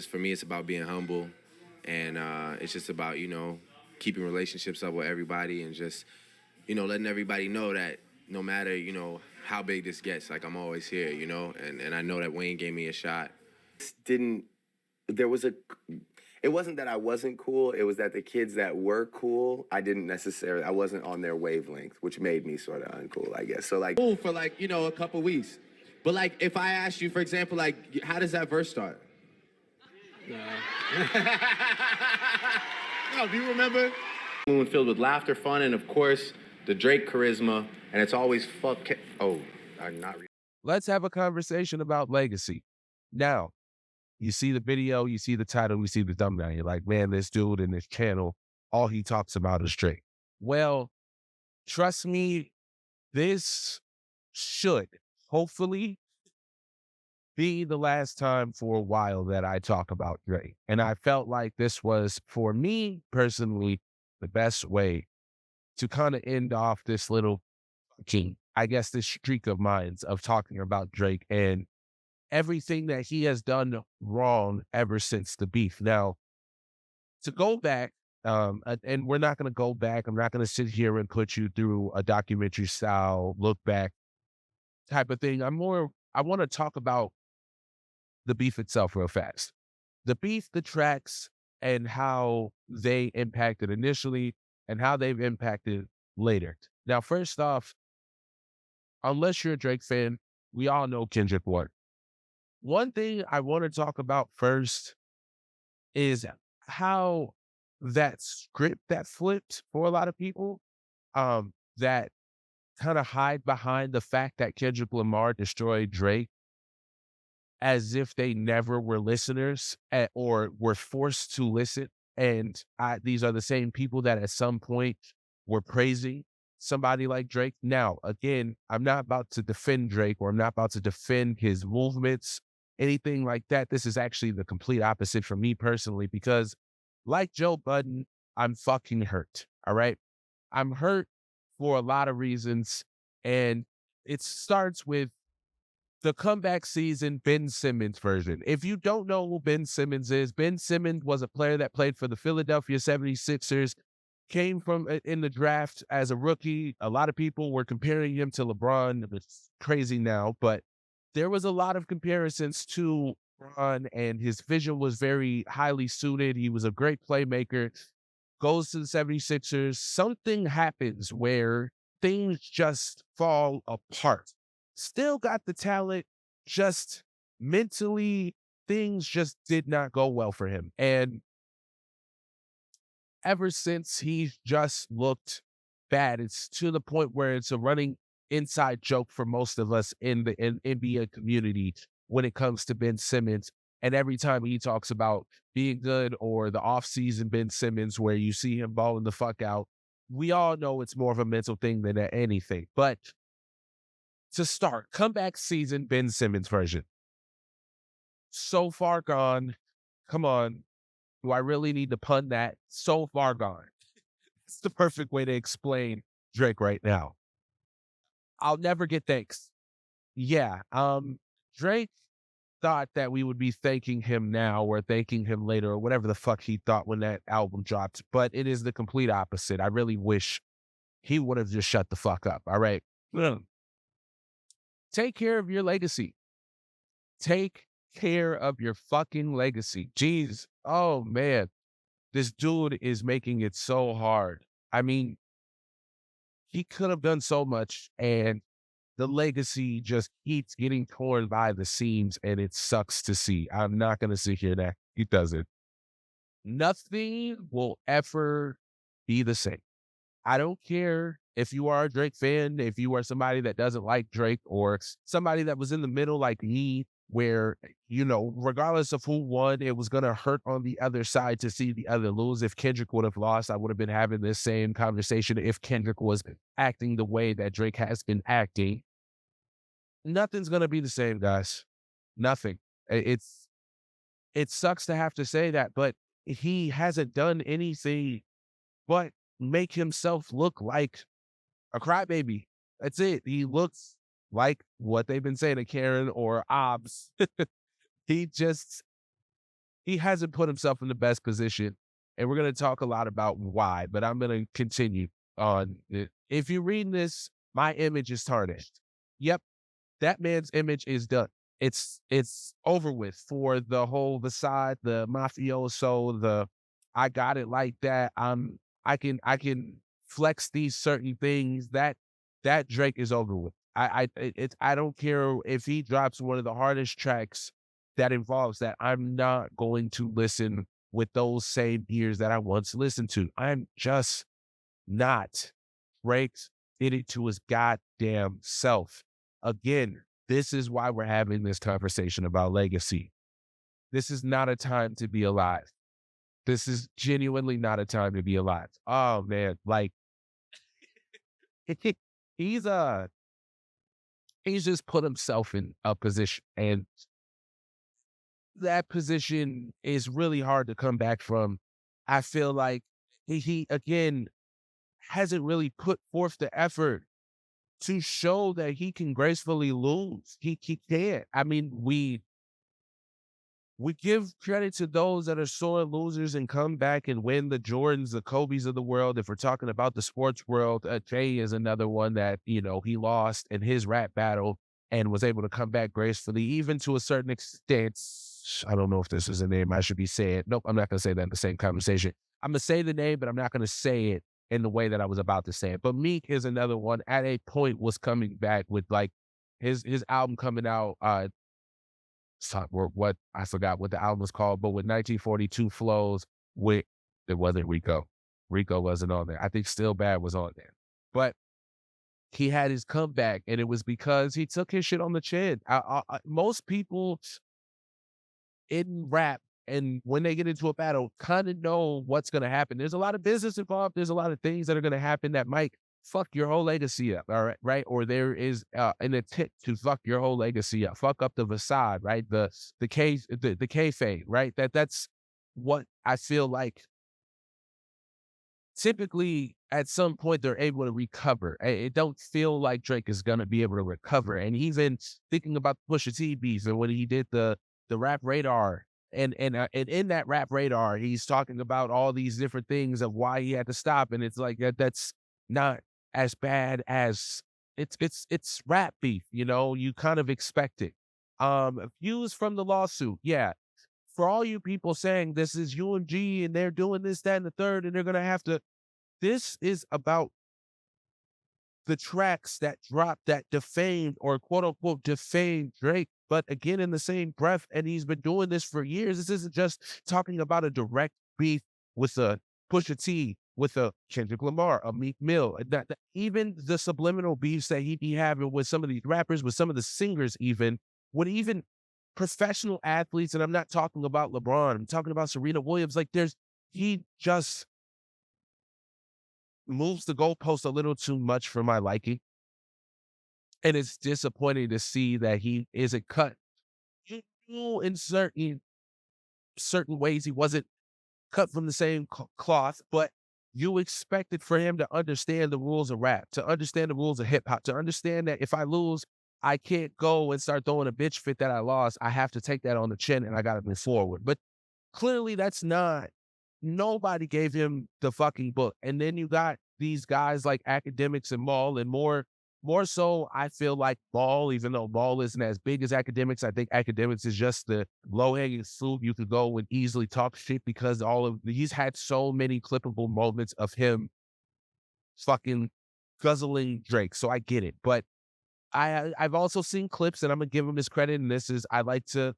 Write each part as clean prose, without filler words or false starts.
just for me, it's about being humble, and it's just about keeping relationships up with everybody, and just letting everybody know that no matter how big this gets, like I'm always here, and I know that Wayne gave me a shot. Didn't there was a it wasn't that I wasn't cool, it was that the kids that were cool, I wasn't on their wavelength, which made me sort of uncool, I guess. So like Cool for like a couple weeks, but like if I asked you, for example, like how does that verse start? No, do you remember? Moon filled with laughter, fun, and of course the Drake charisma, and it's always I'm not. Let's have a conversation about legacy. Now, you see the video, you see the title, you see the thumbnail. You're like, man, this dude in this channel, all he talks about is Drake. Well, trust me, this should hopefully be the last time for a while that I talk about Drake. And I felt like this was, for me personally, the best way to kind of end off this little I guess this streak of mine of talking about Drake and everything that he has done wrong ever since the beef. Now, to go back, and we're not going to go back. I'm not going to sit here and put you through a documentary style look back type of thing. I want to talk about the beef itself real fast. The beef, the tracks, and how they impacted initially and how they've impacted later. Now, first off, unless you're a Drake fan, we all know Kendrick won. One thing I want to talk about first is how that script that flipped for a lot of people, that kind of hide behind the fact that Kendrick Lamar destroyed Drake as if they never were listeners or were forced to listen. And these are the same people that at some point were praising somebody like Drake. Now, again, I'm not about to defend Drake, or I'm not about to defend his movements, anything like that. This is actually the complete opposite for me personally, because like Joe Budden, I'm fucking hurt. All right. I'm hurt for a lot of reasons. And it starts with the comeback season Ben Simmons version. If you don't know who Ben Simmons is, Ben Simmons was a player that played for the Philadelphia 76ers, came from in the draft as a rookie. A lot of people were comparing him to LeBron. It's crazy now, but there was a lot of comparisons to LeBron, and his vision was very highly suited. He was a great playmaker. Goes to the 76ers. Something happens where things just fall apart. Still got the talent, just mentally, things just did not go well for him. And ever since, he's just looked bad. It's to the point where it's a running inside joke for most of us in the NBA community when it comes to Ben Simmons. And every time he talks about being good, or the offseason Ben Simmons, where you see him balling the fuck out, we all know it's more of a mental thing than anything. But to start, comeback season Ben Simmons version. So far gone. Come on. Do I really need to pun that? So far gone. It's the perfect way to explain Drake right now. I'll never get thanks. Yeah. Drake thought that we would be thanking him now or thanking him later, or whatever the fuck he thought when that album dropped. But it is the complete opposite. I really wish he would have just shut the fuck up. All right. Take care of your legacy. Take care of your fucking legacy. Jeez. Oh, man. This dude is making it so hard. I mean, he could have done so much, and the legacy just keeps getting torn by the seams, and it sucks to see. I'm not going to sit here that he doesn't. Nothing will ever be the same. I don't care if you are a Drake fan, if you are somebody that doesn't like Drake, or somebody that was in the middle like me, where, regardless of who won, it was going to hurt on the other side to see the other lose. If Kendrick would have lost, I would have been having this same conversation if Kendrick was acting the way that Drake has been acting. Nothing's going to be the same, guys. Nothing. It sucks to have to say that, but he hasn't done anything but make himself look like a crybaby. That's it. He looks like what they've been saying to Karen or Obs. He he hasn't put himself in the best position. And we're going to talk a lot about why, but I'm going to continue on it. If you read this, my image is tarnished. Yep, that man's image is done. It's over with for the whole the side, the mafioso, the I got it like that. I can flex these certain things. That Drake is over with. I don't care if he drops one of the hardest tracks that involves that. I'm not going to listen with those same ears that I once listened to. I'm just not. Drake did it to his goddamn self. Again, this is why we're having this conversation about legacy. This is not a time to be alive. This is genuinely not a time to be alive. Oh man, like he's he's just put himself in a position, and that position is really hard to come back from. I feel like he again hasn't really put forth the effort to show that he can gracefully lose. He can't. I mean, we give credit to those that are sore losers and come back and win the Jordans, the Kobe's of the world. If we're talking about the sports world, Jay is another one that, he lost in his rap battle and was able to come back gracefully, even to a certain extent. I don't know if this is a name I should be saying. Nope, I'm not going to say that in the same conversation. I'm going to say the name, but I'm not going to say it in the way that I was about to say it. But Meek is another one at a point was coming back with like his album coming out, what I forgot what the album was called, but with 1942 flows with it wasn't Rico. Rico wasn't on there. I think Still Bad was on there. But he had his comeback, and it was because he took his shit on the chin. Most people in rap, and when they get into a battle, kind of know what's going to happen. There's a lot of business involved. There's a lot of things that are going to happen that might fuck your whole legacy up. All right, right? Or there is an intent to fuck your whole legacy up, fuck up the facade, right? The kayfabe, right? That's what I feel like. Typically, at some point, they're able to recover. It don't feel like Drake is gonna be able to recover. And even thinking about Pusha T beef and when he did the Rap Radar, and in that Rap Radar, he's talking about all these different things of why he had to stop. And it's like that's not as bad as it's rap beef. You kind of expect it. Views from the lawsuit, yeah. For all you people saying this is UMG and they're doing this, that, and the third, and they're gonna have to. This is about the tracks that dropped that defamed or quote unquote defamed Drake. But again, in the same breath, and he's been doing this for years. This isn't just talking about a direct beef with a Pusha T, with a Kendrick Lamar, a Meek Mill. Even the subliminal beefs that he be having with some of these rappers, with some of the singers, with even professional athletes. And I'm not talking about LeBron. I'm talking about Serena Williams. Like he just moves the goalpost a little too much for my liking. And it's disappointing to see that he isn't cut. In certain ways, he wasn't cut from the same cloth, but you expected for him to understand the rules of rap, to understand the rules of hip hop, to understand that if I lose, I can't go and start throwing a bitch fit that I lost. I have to take that on the chin and I got to move forward. But clearly that's not, nobody gave him the fucking book. And then you got these guys like Academics and Maul, and more so, I feel like Maul, even though Maul isn't as big as Academics, I think Academics is just the low-hanging fruit. You could go and easily talk shit because he's had so many clippable moments of him fucking guzzling Drake. So I get it. But I've also seen clips, and I'm gonna give him his credit. And this is, I like to,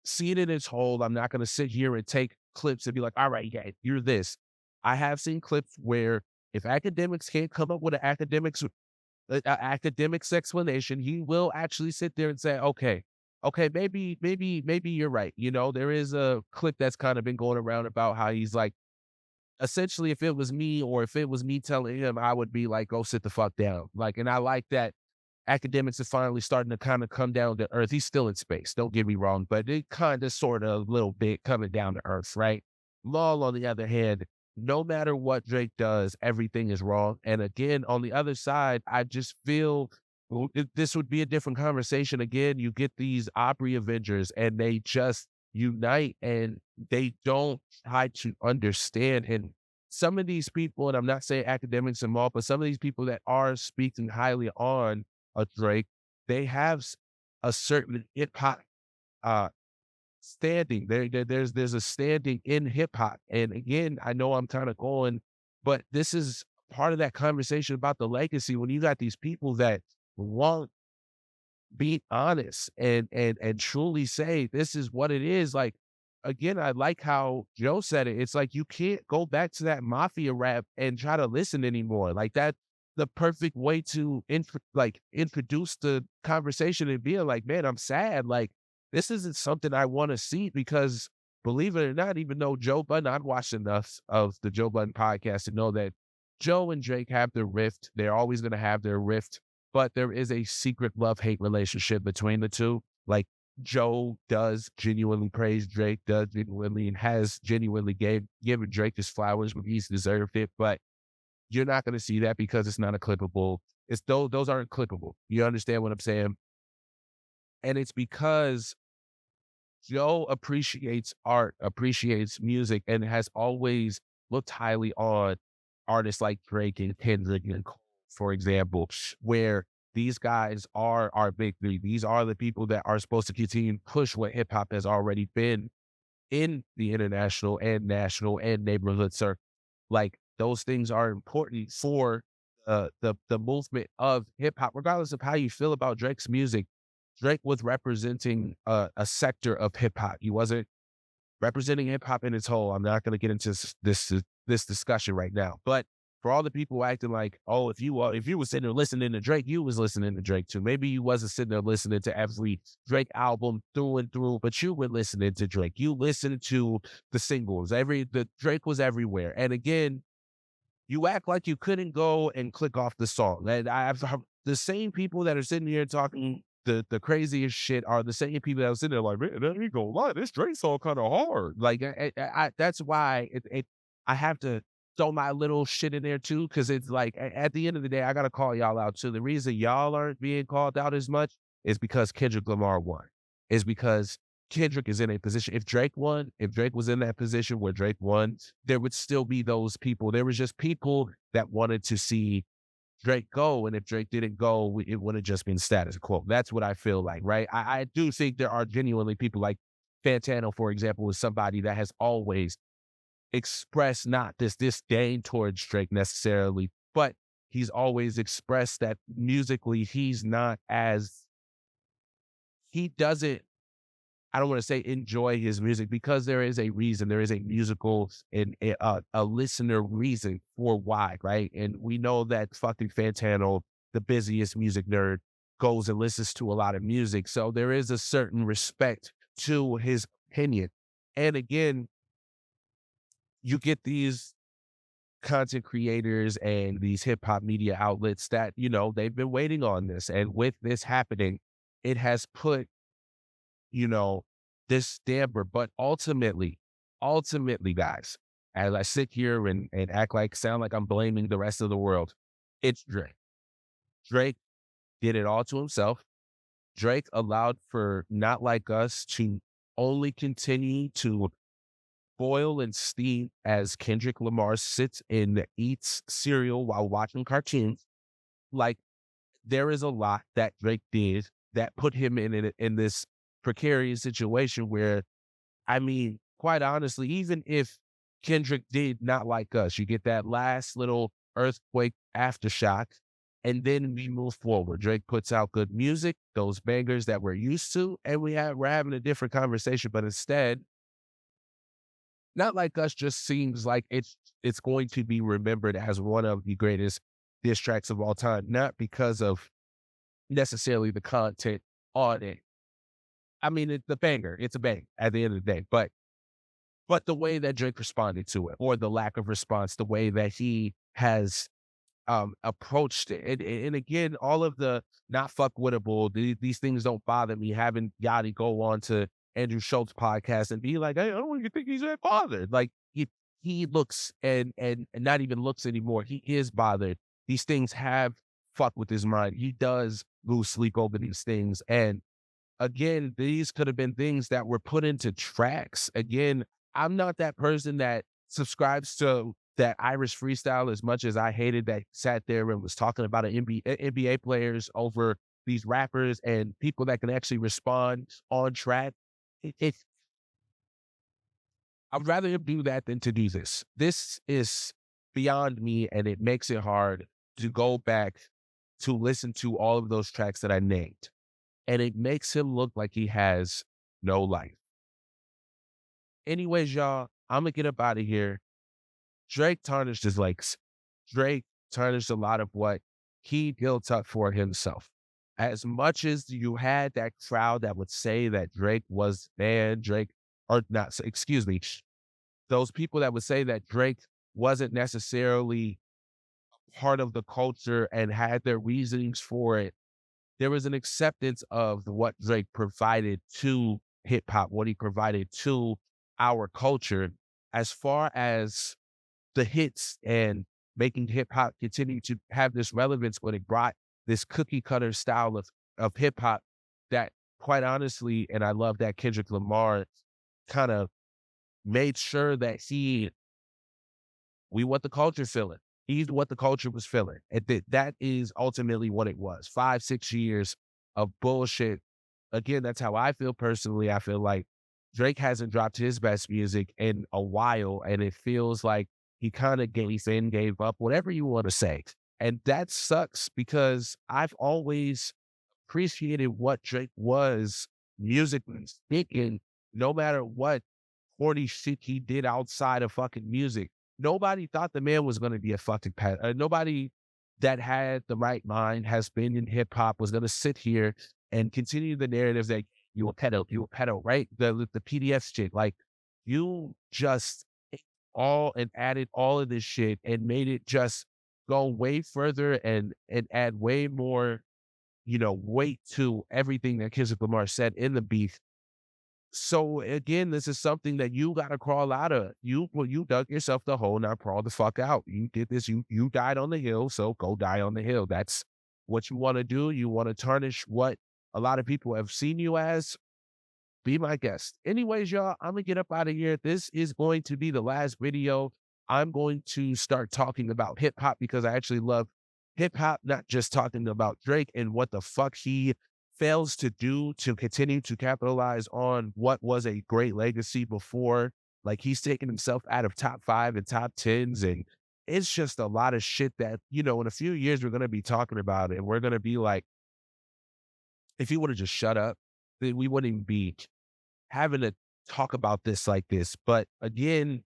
see it in its whole. I'm not gonna sit here and take clips and be like, all right, yeah, you're this. I have seen clips where if Academics can't come up with an academics explanation, he will actually sit there and say, okay, maybe you're right. There is a clip that's kind of been going around about how he's like, essentially, if it was me or if it was me telling him, I would be like, go sit the fuck down. Like, and I like that Academics is finally starting to kind of come down to earth. He's still in space, don't get me wrong, but it kind of sort of a little bit coming down to earth, right? Maul, on the other hand, no matter what Drake does, everything is wrong. And again, on the other side, I just feel this would be a different conversation. Again, you get these Opry Avengers and they just unite and they don't try to understand. And some of these people, and I'm not saying academics and all, but some of these people that are speaking highly on a Drake, they have a certain hip hop uh standing. There's a standing in hip hop. And again, I know I'm kind of going, but this is part of that conversation about the legacy when you got these people that won't be honest and truly say this is what it is. Like again, I like how Joe said it. It's like you can't go back to that mafia rap and try to listen anymore. Like that the perfect way to introduce the conversation and being like, man, I'm sad. Like this isn't something I want to see because believe it or not, even though Joe Budden, I've watched enough of the Joe Budden podcast to know that Joe and Drake have their rift. They're always going to have their rift, but there is a secret love-hate relationship between the two. Like, Joe does genuinely praise Drake, does genuinely and has genuinely given Drake his flowers when he's deserved it, but you're not gonna see that because it's not a clippable. It's those aren't clippable. You understand what I'm saying? And it's because Joe appreciates art, appreciates music, and has always looked highly on artists like Drake and Kendrick and Cole, for example, where these guys are our big three. These are the people that are supposed to continue to push what hip hop has already been in the international and national and neighborhood circle. Like those things are important for the movement of hip hop, regardless of how you feel about Drake's music. Drake was representing a sector of hip hop. He wasn't representing hip hop in its whole. I'm not going to get into this discussion right now, but for all the people acting like, oh, if you were sitting there listening to Drake, you was listening to Drake too. Maybe you wasn't sitting there listening to every Drake album through and through, but you were listening to Drake. You listened to the singles. The Drake was everywhere. And again, you act like you couldn't go and click off the song. And the same people that are sitting here talking the craziest shit are the same people that are sitting there like, man, that ain't gonna lie, this Drake song kind of hard. Like, that's why I have to throw my little shit in there too, because it's like at the end of the day, I gotta call y'all out too. The reason y'all aren't being called out as much is because Kendrick Lamar won. Is because Kendrick is in a position. If Drake won, if Drake was in that position where Drake won, there would still be those people. There was just people that wanted to see Drake go, and if Drake didn't go, it would have just been status quo. That's what I feel like, right? I do think there are genuinely people like Fantano, for example, is somebody that has always expressed not this disdain towards Drake necessarily, but he's always expressed that musically he's not as he doesn't I don't want to say enjoy his music because there is a reason. There is a musical and a listener reason for why, right? And we know that fucking Fantano, the busiest music nerd, goes and listens to a lot of music. So there is a certain respect to his opinion. And again, you get these content creators and these hip hop media outlets that, they've been waiting on this. And with this happening, it has put you know, this damper. But ultimately, guys, as I sit here and sound like I'm blaming the rest of the world, it's Drake. Drake did it all to himself. Drake allowed for Not Like Us to only continue to boil and steam as Kendrick Lamar sits and eats cereal while watching cartoons. Like, there is a lot that Drake did that put him in this precarious situation where, I mean, quite honestly, even if Kendrick did Not Like Us, you get that last little earthquake aftershock, and then we move forward. Drake puts out good music, those bangers that we're used to, and we're having a different conversation. But instead, Not Like Us just seems like it's going to be remembered as one of the greatest diss tracks of all time, not because of necessarily the content on it. I mean, it's a banger. It's a bang at the end of the day. But the way that Drake responded to it, or the lack of response, the way that he has approached it, and again, all of the not fuck wittable, these things don't bother me. Having Yachty go on to Andrew Schultz podcast and be like, hey, I don't even think he's that bothered. Like he looks and not even looks anymore. He is bothered. These things have fucked with his mind. He does lose sleep over these things, and again, these could have been things that were put into tracks. Again, I'm not that person that subscribes to that Irish freestyle as much as I hated that sat there and was talking about NBA players over these rappers and people that can actually respond on track. It I'd rather him do that than to do this. This is beyond me, and it makes it hard to go back to listen to all of those tracks that I named. And it makes him look like he has no life. Anyways, y'all, I'm gonna get up out of here. Drake tarnished his legs. Drake tarnished a lot of what he built up for himself. As much as you had that crowd that would say that Drake was bad, Drake, or not, excuse me, those people that would say that Drake wasn't necessarily part of the culture and had their reasonings for it, there was an acceptance of what Drake provided to hip hop, what he provided to our culture, as far as the hits and making hip hop continue to have this relevance when it brought this cookie cutter style of hip hop that, quite honestly, and I love that Kendrick Lamar kind of made sure that we what the culture feeling. He's what the culture was feeling. And that is ultimately what it was. 5, 6 years of bullshit. Again, that's how I feel personally. I feel like Drake hasn't dropped his best music in a while, and it feels like he kind of gave up, whatever you want to say. And that sucks because I've always appreciated what Drake was musically speaking, no matter what corny shit he did outside of fucking music. Nobody thought the man was gonna be a fucking nobody that had the right mind, has been in hip hop, was gonna sit here and continue the narratives that you a pedo, right? The PDF shit. Like, you just all and added all of this shit and made it just go way further and add way more, weight to everything that Kendrick Lamar said in the beef. So again, this is something that you gotta crawl out of. You dug yourself the hole, now crawl the fuck out. You did this, you died on the hill, so go die on the hill. That's what you wanna do. You wanna tarnish what a lot of people have seen you as. Be my guest. Anyways, y'all, I'm gonna get up out of here. This is going to be the last video. I'm going to start talking about hip hop because I actually love hip hop, not just talking about Drake and what the fuck he fails to do to continue to capitalize on what was a great legacy before. Like, he's taken himself out of top 5 and top 10s. And it's just a lot of shit that, in a few years, we're going to be talking about it. And we're going to be like, if he would have just shut up, then we wouldn't even be having to talk about this like this. But again,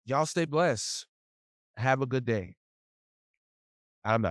y'all stay blessed. Have a good day. I'm out.